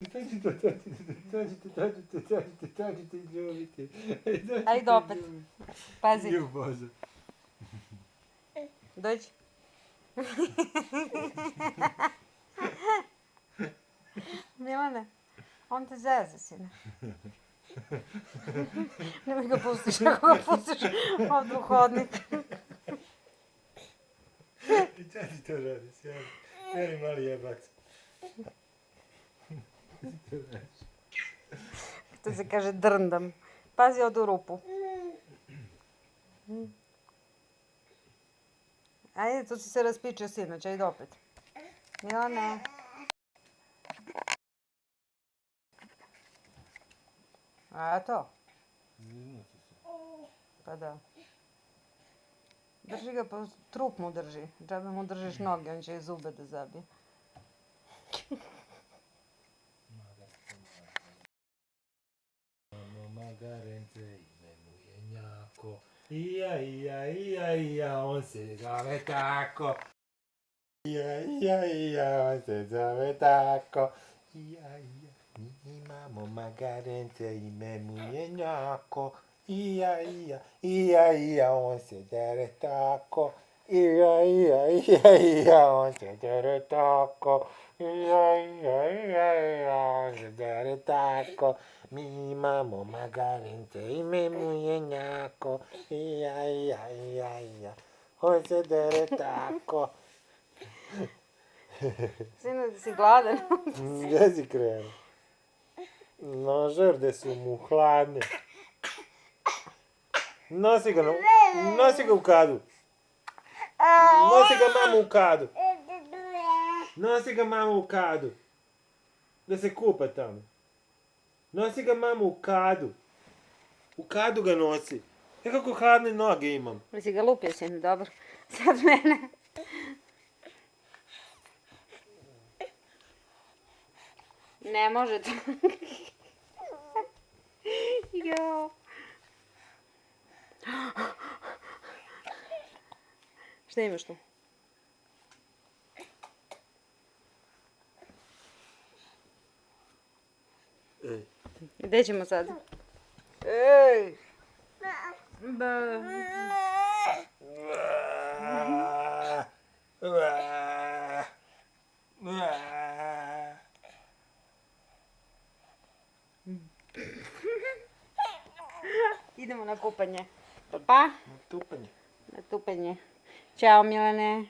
Dođite ljubiti. Ajde opet. Pazi. Ljuboza. Dođi. Milane, on te zeze, sine. Nemoj ga pustiš, ako ga pustiš ovdje u hodnik. I šta ti to radi? Sjeli mali jebac. To se kaže drndam. Pazi od u rupu. Ajde, tu si se raspičio, sinoć, ajde opet. Milane. A to? Pa da. Drži ga, pa trup mu drži. Džabe mu držiš noge, on će i zube da zabije. Magarence, ime mu je Njako. Ija, ija, ija, ija, on se zove tako. Ija, ija, ija, on se zove tako. Ija, ija, mi imamo magarence, ime mu je Njako. Ija, ija, ija, ija, on se dere tako. Ija, ija, ija, ija, on se dere tako. Ija, ija, ija, ija, on se dere tako. Mi imamo magarence, ime mu je Njako. Ija, ija, ija, ija, on se dere tako. Sine, da si gladan. Gdje si krenuo? No, žrde su mu hladne. Nosi ga u kadu. Nosi ga mamu u kadu. Nosi ga mamu u kadu. Da se kupa tamo. Nosi ga mamu u kadu. U kadu ga nosi. Kako hladne noge imam. Da si ga lupio, sine, dobro. Sad mene. Ne može to. Jo. Šta imaš tu? Ej. Gde ćemo sad? Ej! Ba. Idemo na kupanje. Pa? Tupanje. Na tupanje. Ćao, Milane.